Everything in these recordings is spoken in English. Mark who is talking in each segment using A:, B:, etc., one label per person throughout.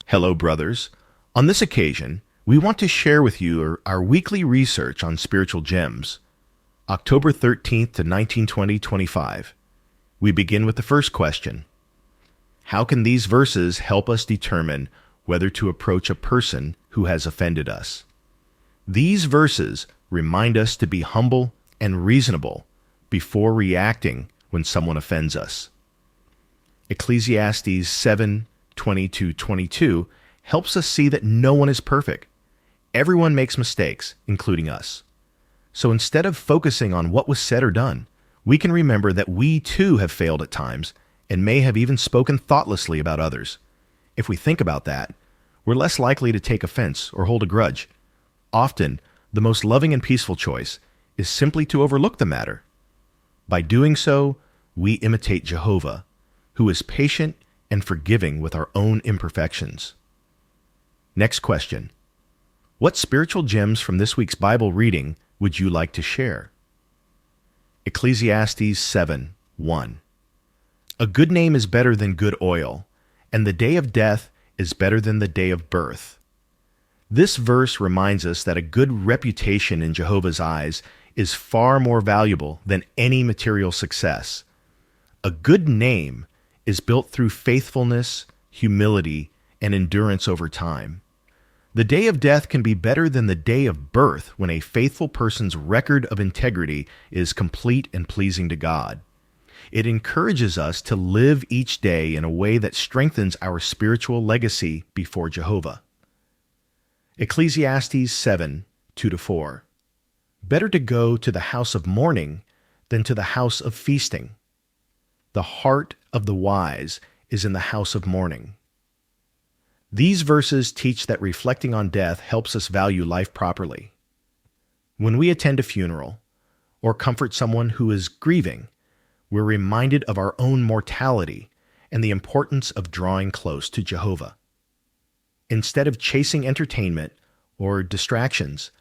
A: Hello, brothers. On this occasion, we want to share with you our weekly research on spiritual gems, October 13th to 19/20/25. We begin with the first question. How can these verses help us determine whether to approach a person who has offended us? These verses remind us to be humble and reasonable before reacting when someone offends us. Ecclesiastes 7:20-22 helps us see that no one is perfect. Everyone makes mistakes, including us. So instead of focusing on what was said or done, we can remember that we too have failed at times and may have even spoken thoughtlessly about others. If we think about that, we're less likely to take offense or hold a grudge. Often, the most loving and peaceful choice is simply to overlook the matter. By doing so, we imitate Jehovah, who is patient and forgiving with our own imperfections. Next question. What spiritual gems from this week's Bible reading would you like to share? Ecclesiastes 7:1. A good name is better than good oil, and the day of death is better than the day of birth. This verse reminds us that a good reputation in Jehovah's eyes is far more valuable than any material success. A good name is built through faithfulness, humility, and endurance over time. The day of death can be better than the day of birth when a faithful person's record of integrity is complete and pleasing to God. It encourages us to live each day in a way that strengthens our spiritual legacy before Jehovah. Ecclesiastes 7:2-4. Better to go to the house of mourning than to the house of feasting. The heart of the wise is in the house of mourning. These verses teach that reflecting on death helps us value life properly. When we attend a funeral or comfort someone who is grieving, we're reminded of our own mortality and the importance of drawing close to Jehovah. Instead of chasing entertainment or distractions,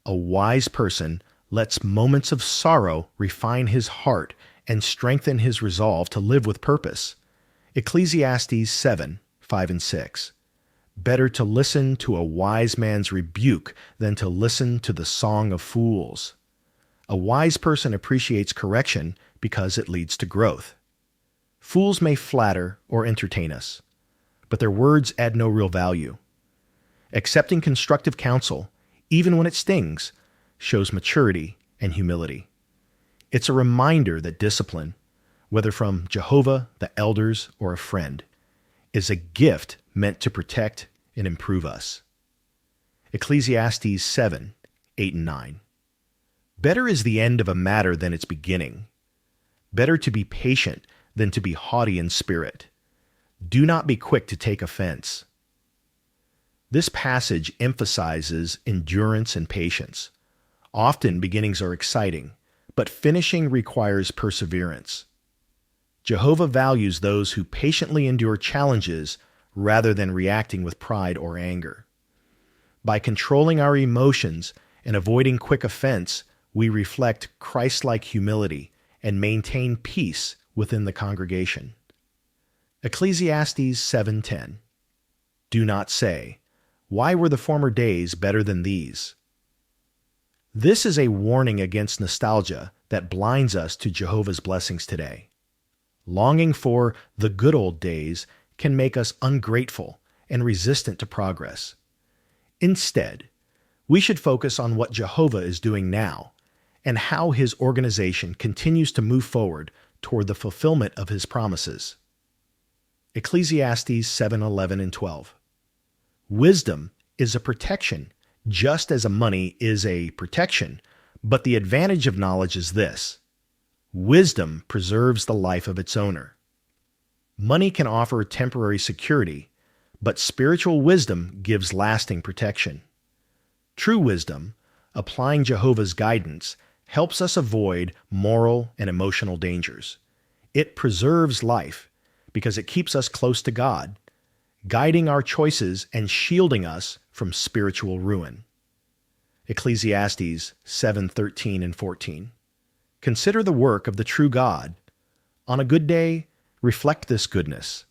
A: a wise person lets moments of sorrow refine his heart and strengthen his resolve to live with purpose. Ecclesiastes 7:5-6. Better to listen to a wise man's rebuke than to listen to the song of fools. A wise person appreciates correction because it leads to growth. Fools may flatter or entertain us, but their words add no real value. Accepting constructive counsel, even when it stings, shows maturity and humility. It's a reminder that discipline, whether from Jehovah, the elders, or a friend, is a gift meant to protect and improve us. Ecclesiastes 7:8-9. Better is the end of a matter than its beginning. Better to be patient than to be haughty in spirit. Do not be quick to take offense. This passage emphasizes endurance and patience. Often beginnings are exciting, but finishing requires perseverance. Jehovah values those who patiently endure challenges rather than reacting with pride or anger. By controlling our emotions and avoiding quick offense, we reflect Christ-like humility and maintain peace within the congregation. Ecclesiastes 7:10. Do not say, "Why were the former days better than these?" This is a warning against nostalgia that blinds us to Jehovah's blessings today. Longing for the good old days can make us ungrateful and resistant to progress. Instead, we should focus on what Jehovah is doing now and how his organization continues to move forward toward the fulfillment of his promises. Ecclesiastes 7:11-12. Wisdom is a protection, just as money is a protection, but the advantage of knowledge is this: wisdom preserves the life of its owner. Money can offer temporary security, but spiritual wisdom gives lasting protection. True wisdom, applying Jehovah's guidance, helps us avoid moral and emotional dangers. It preserves life because it keeps us close to God, guiding our choices and shielding us from spiritual ruin. Ecclesiastes 7:13-14. Consider the work of the true God. On a good day, reflect this goodness.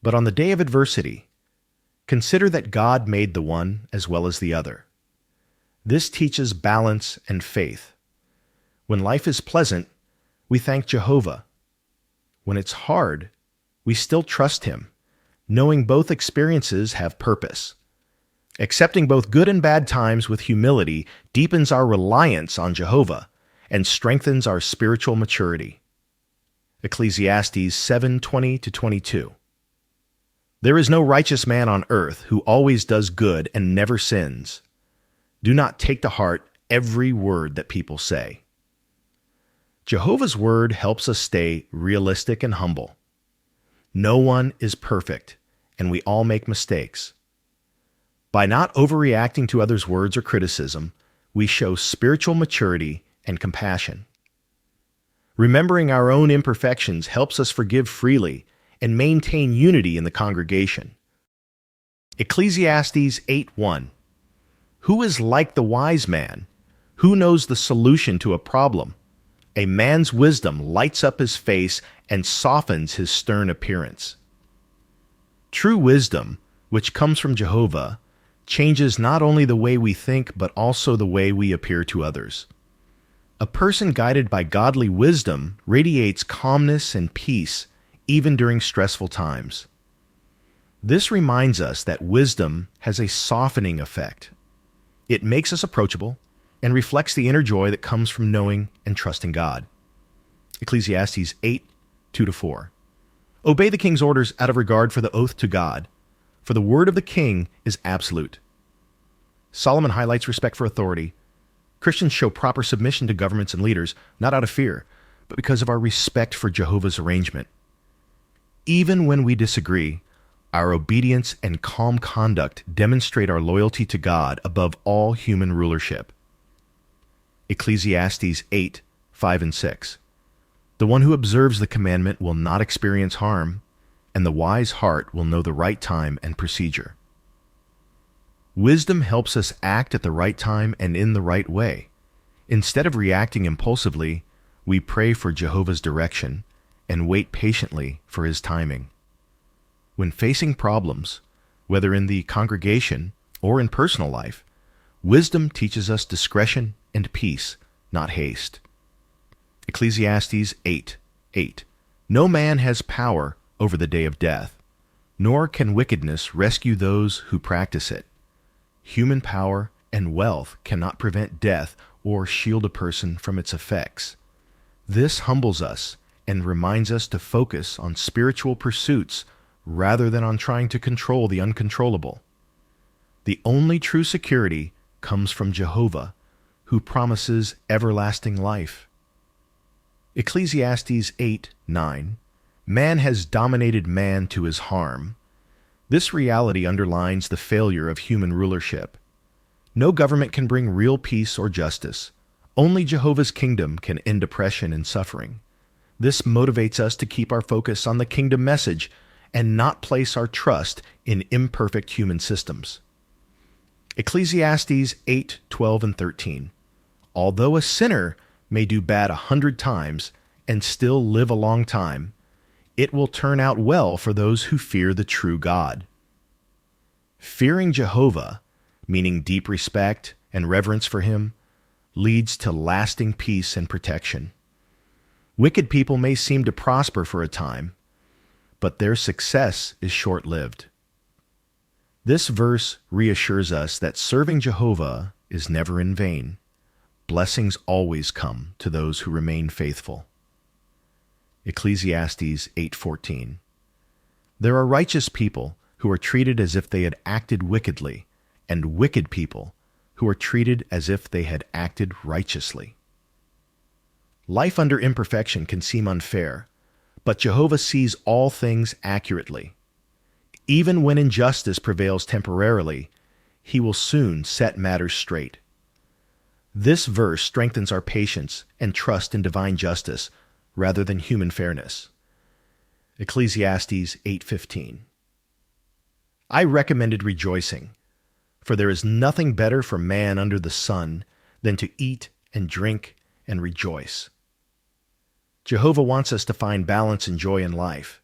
A: But on the day of adversity, Consider that God made the one as well as the other. This teaches balance and faith. When life is pleasant, we thank Jehovah. When it's hard, we still trust Him, knowing both experiences have purpose. Accepting both good and bad times with humility deepens our reliance on Jehovah and strengthens our spiritual maturity. Ecclesiastes 7:20-22. There is no righteous man on earth who always does good and never sins. Do not take to heart every word that people say. Jehovah's word helps us stay realistic and humble. No one is perfect, and we all make mistakes. By not overreacting to others' words or criticism, we show spiritual maturity and compassion. Remembering our own imperfections helps us forgive freely and maintain unity in the congregation. Ecclesiastes 8:1. Who is like the wise man? Who knows the solution to a problem? A man's wisdom lights up his face and softens his stern appearance. True wisdom, which comes from Jehovah, changes not only the way we think but also the way we appear to others. A person guided by godly wisdom radiates calmness and peace even during stressful times. This reminds us that wisdom has a softening effect. It makes us approachable and reflects the inner joy that comes from knowing and trusting God. Ecclesiastes 8:2-4. Obey the king's orders out of regard for the oath to God, for the word of the king is absolute. Solomon highlights respect for authority. Christians show proper submission to governments and leaders, not out of fear, but because of our respect for Jehovah's arrangement. Even when we disagree, our obedience and calm conduct demonstrate our loyalty to God above all human rulership. Ecclesiastes 8:5-6. The one who observes the commandment will not experience harm, and the wise heart will know the right time and procedure. Wisdom helps us act at the right time and in the right way. Instead of reacting impulsively, we pray for Jehovah's direction and wait patiently for His timing. When facing problems, whether in the congregation or in personal life, wisdom teaches us discretion and peace, not haste. Ecclesiastes 8:8. No man has power over the day of death, nor can wickedness rescue those who practice it. Human power and wealth cannot prevent death or shield a person from its effects. This humbles us and reminds us to focus on spiritual pursuits rather than on trying to control the uncontrollable. The only true security comes from Jehovah, who promises everlasting life. Ecclesiastes 8:9. Man has dominated man to his harm. This reality underlines the failure of human rulership. No government can bring real peace or justice. Only Jehovah's kingdom can end oppression and suffering. This motivates us to keep our focus on the kingdom message and not place our trust in imperfect human systems. Ecclesiastes 8:12-13. Although a sinner may do bad 100 times and still live a long time, it will turn out well for those who fear the true God. Fearing Jehovah, meaning deep respect and reverence for Him, leads to lasting peace and protection. Wicked people may seem to prosper for a time, but their success is short-lived. This verse reassures us that serving Jehovah is never in vain. Blessings always come to those who remain faithful. Ecclesiastes 8:14. There are righteous people who are treated as if they had acted wickedly, and wicked people who are treated as if they had acted righteously. Life under imperfection can seem unfair, but Jehovah sees all things accurately. Even when injustice prevails temporarily, He will soon set matters straight. This verse strengthens our patience and trust in divine justice rather than human fairness. Ecclesiastes 8:15. I recommended rejoicing, for there is nothing better for man under the sun than to eat and drink and rejoice. Jehovah wants us to find balance and joy in life.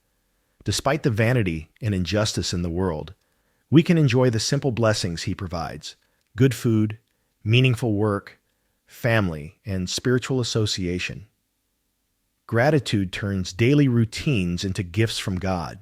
A: Despite the vanity and injustice in the world, We can enjoy the simple blessings He provides: good food, meaningful work, family, and spiritual association. Gratitude turns daily routines into gifts from God.